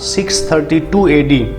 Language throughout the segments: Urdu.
632 AD।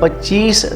25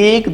1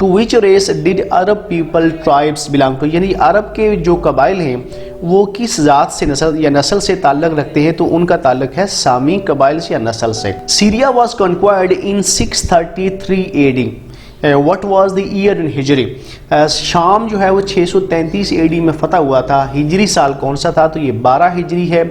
to which race did Arab people tribes belong to, یعنی عرب کے جو قبائل ہیں وہ کس ذات سے نسل سے تعلق رکھتے ہیں، تو ان کا تعلق ہے سامی قبائل سے یا نسل سے۔ Syria was conquered in 633 AD، what was the year in ہجری، شام جو ہے وہ 633 AD میں فتح ہوا تھا، ہجری سال کون سا تھا، تو یہ 12 ہجری ہے،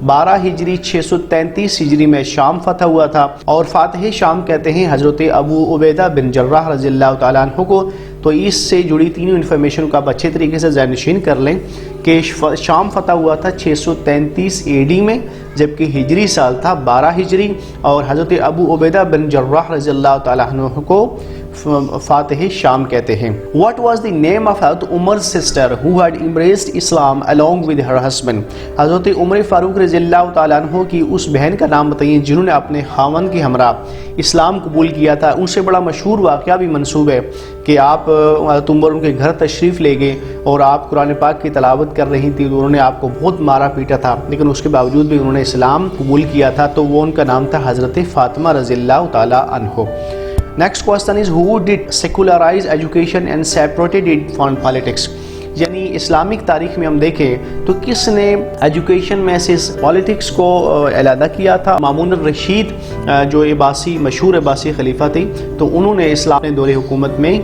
12 ہجری 633 ہجری میں شام فتح ہوا تھا، اور فاتح شام کہتے ہیں حضرت ابو عبیدہ بن جراح رضی اللہ تعالیٰ عنہ کو۔ تو اس سے جڑی تینوں انفارمیشن کو آپ اچھے طریقے سے ذہن نشین کر لیں کہ شام فتح ہوا تھا 633 AD میں، جبکہ ہجری سال تھا 12 ہجری، اور حضرت ابو عبیدہ بن جراح رضی اللہ تعالیٰ عنہ کو فاتح شام کہتے ہیں۔ What was the name of حضرت عمر's sister who had embraced Islam along with her husband، حضرت عمر فاروق رضی اللہ تعالیٰ عنہ کی اس بہن کا نام بتائیے جنہوں نے اپنے خاوند کے ہمراہ اسلام قبول کیا تھا۔ ان سے بڑا مشہور واقعہ بھی منسوب ہے کہ آپ حضرت عمر ان کے گھر تشریف لے گئے اور آپ قرآن پاک کی تلاوت کر رہی تھی، انہوں نے آپ کو بہت مارا پیٹا تھا، لیکن اس کے باوجود بھی انہوں نے اسلام قبول کیا تھا، تو وہ ان کا نام تھا حضرت فاطمہ رضی اللہ تعالیٰ عنہ۔ Next question is who did secularize education and separated it from politics، یعنی اسلامک تاریخ میں ہم دیکھیں تو کس نے ایجوکیشن میں سے پالیٹکس کو علیحدہ کیا تھا؟ مامون الرشید جو عباسی مشہور عباسی خلیفہ تھے، تو انہوں نے اسلام دور حکومت میں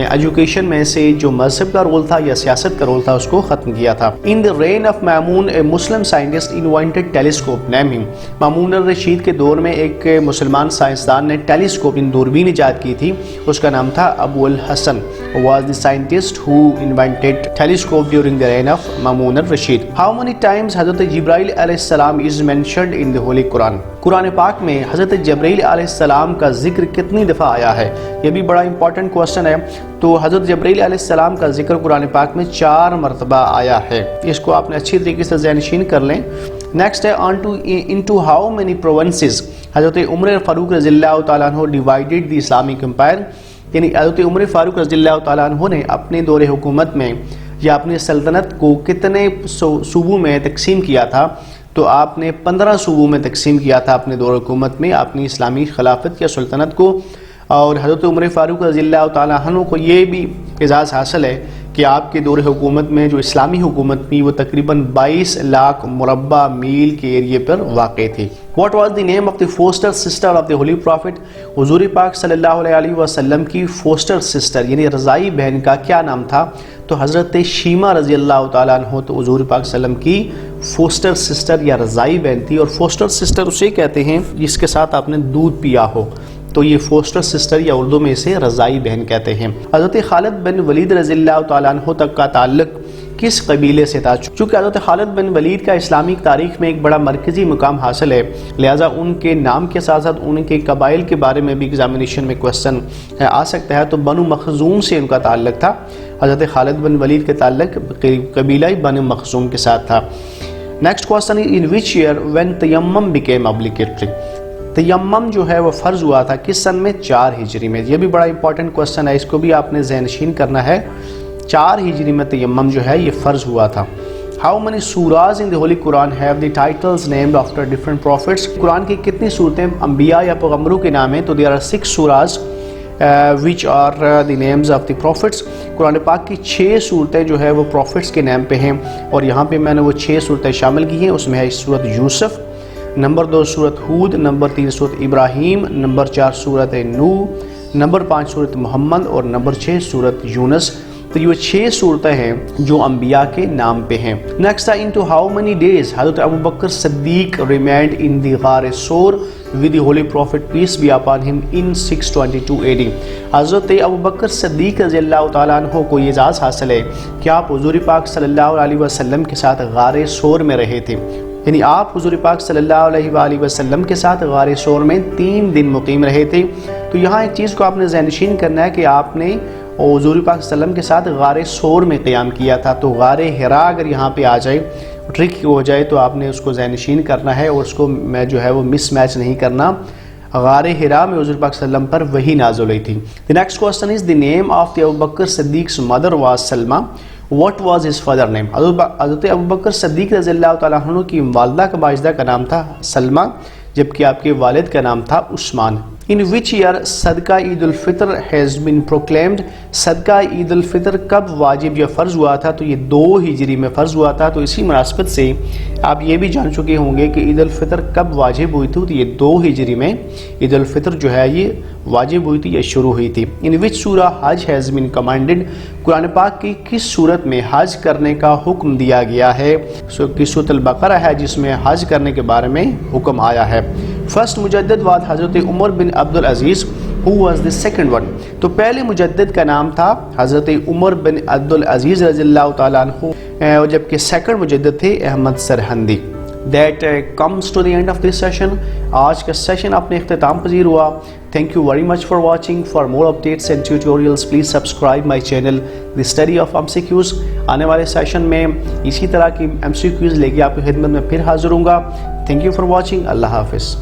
ایجوکیشن میں سے جو مذہب کا رول تھا یا سیاست کا رول تھا اس کو ختم کیا تھا۔ ان the reign of Mamun a Muslim scientist invented telescope name him، مامون الرشید کے دور میں ایک مسلمان سائنسدان نے ٹیلیسکوپ دوربین ایجاد کی تھی، اس کا نام تھا ابو الحسن، was the scientist who invented telescope during the reign of Mamun al-Rashid۔ How many times حضرت جبرائیل علیہ السلام is mentioned in the Holy Quran، قرآن پاک میں حضرت جبرائیل علیہ السلام کا ذکر کتنی دفعہ آیا ہے؟ یہ بھی بڑا امپورٹنٹ کوسچن ہے۔ تو حضرت جبرائیل علیہ السلام کا ذکر قرآن پاک میں 4 مرتبہ آیا ہے، اس کو آپ نے اچھی طریقے سے ذہن نشین کر لیں۔ نیکسٹ ہے into how many provinces حضرت عمر فاروق رضی اللہ تعالیٰ عنہ divided the Islamic Empire، یعنی حضرت عمر فاروق رضی اللہ تعالیٰ عنہ نے اپنے دور حکومت میں یا اپنی سلطنت کو کتنے صوبوں میں تقسیم کیا تھا؟ تو آپ نے 15 صوبوں میں تقسیم کیا تھا اپنے دور حکومت میں اپنی اسلامی خلافت یا سلطنت کو۔ اور حضرت عمر فاروق رضی اللہ تعالیٰ عنہ کو یہ بھی اعزاز حاصل ہے کہ آپ کے دور حکومت میں جو اسلامی حکومت تھی وہ تقریباً 22 لاکھ مربع میل کے ایریے پر واقع تھی۔ What was the name of the foster sister of the Holy Prophet، حضور پاک صلی اللہ علیہ وسلم کی فوسٹر سسٹر یعنی رضائی بہن کا کیا نام تھا؟ تو حضرت شیمہ رضی اللہ تعالیٰ عنہ تو حضور پاک صلی اللہ علیہ وسلم کی فوسٹر سسٹر یا رضائی بہن تھی، اور فوسٹر سسٹر اسے کہتے ہیں جس کے ساتھ آپ نے دودھ پیا ہو، تو یہ فوسٹر سسٹر یا اردو میں اسے رضائی بہن کہتے ہیں۔ حضرت خالد بن ولید رضی اللہ تعالیٰ عنہ تک کا تعلق کس قبیلے سے تھا؟ چونکہ حضرت خالد بن ولید کا اسلامک تاریخ میں ایک بڑا مرکزی مقام حاصل ہے، لہٰذا ان کے نام کے ساتھ ساتھ ان کے قبائل کے بارے میں بھی ایگزامینیشن میں کوسچن آ سکتا ہے، تو بنو مخزوم سے ان کا تعلق تھا۔ حضرت خالد بن ولید کے تعلق قبیلہ بنو مخزوم کے ساتھ تھا۔ Next question in which year when tayammum became obligatory، تیمم جو ہے وہ فرض ہوا تھا کس سن میں؟ 4 ہجری میں۔ یہ بھی بڑا امپورٹنٹ کوسچن ہے، اس کو بھی آپ نے ذہن نشین کرنا ہے۔ 4 ہجری میں تیمم جو ہے یہ فرض ہوا تھا۔ How many surahs in the Holy Quran have the titles named after different prophets، قرآن کی کتنی صورتیں انبیاء یا پیغمبروں کے نام ہیں؟ تو there are 6 surahs which are the names of the prophets، قرآن پاک کی 6 صورتیں جو ہے وہ prophets کے نام پہ ہیں، اور یہاں پہ میں نے وہ 6 صورتیں شامل کی ہیں، اس میں ہے سورۃ یوسف، نمبر 2 سورۃ ہود، نمبر 3 سورۃ ابراہیم، نمبر 4 سورۃ نوح، نمبر 5 سورۃ محمد، اور نمبر 6 سورۃ یونس۔ تو یہ 6 صورتیں ہیں جو انبیاء کے نام پہ ہیں۔ Next into how many days حضرت ابو بکر صدیق remained in the غار سور with the holy prophet peace be upon him in 622 AD، حضرت ابو بکر صدیق رضی اللہ تعالیٰ عنہ کو یہ اعزاز حاصل ہے کہ آپ حضور پاک صلی اللہ علیہ وسلم کے ساتھ غار سور میں رہے تھے، یعنی آپ حضور پاک صلی اللہ علیہ وآلہ وسلم کے ساتھ غار سور میں 3 دن مقیم رہے تھے۔ تو یہاں ایک چیز کو آپ نے ذہن نشین کرنا ہے کہ آپ نے حضور پاک صلی اللہ علیہ وسلم کے ساتھ غار سور میں قیام کیا تھا، تو غار حرا اگر یہاں پہ آ جائے ٹرک ہو جائے تو آپ نے اس کو ذہن نشین کرنا ہے، اور اس کو میں جو ہے وہ مس میچ نہیں کرنا۔ غار حرا میں حضور پاک صلی اللہ علیہ وسلم پر وحی نازل ہوئی تھی۔ The next question is the name of the Abu Bakr Siddiq's mother was Salma، what was his father name، حضرت ابو بکر صدیق رضی اللہ تعالیٰ عنہ کی والدہ کا باجدہ کا نام تھا سلمہ، جبکہ آپ کے والد کا نام تھا عثمان۔ In which year صدقہ عید الفطر has been proclaimed. صدقہ عید الفطر کب واجب یا فرض ہوا تھا؟ تو یہ 2 ہجری میں فرض ہوا تھا. تو اسی مناسبت سے آپ یہ بھی جان چکے ہوں گے کہ عید الفطر کب واجب ہوئی تھی. تو یہ 2 ہجری میں عید الفطر جو ہے یہ واجب ہوئی تھی یا شروع ہوئی تھی. In which surah Hajj has been commanded. قرآن پاک کی کس صورت میں حج کرنے کا حکم دیا گیا ہے؟ سورۃ البقرہ ہے جس میں حج کرنے کے بارے میں حکم آیا ہے. فرسٹ مجدد was حضرت عمر بن عبد العزیز. Who was the second one? تو پہلے مجدد کا نام تھا حضرت عمر بن عبد العزیز رضی اللہ تعالیٰ عنہ، جبکہ سیکنڈ مجدد تھے Ahmad Sirhindi. That comes to the end of this session. آج کا سیشن اپنے اختتام پذیر ہوا. Thank you very much for watching. For more updates and tutorials, please subscribe my channel, The Study of MCQs. آنے والے سیشن میں اسی طرح کی MCQs لے کے آپ کی خدمت میں پھر حاضر ہوں گا. Thank you for watching. اللہ حافظ.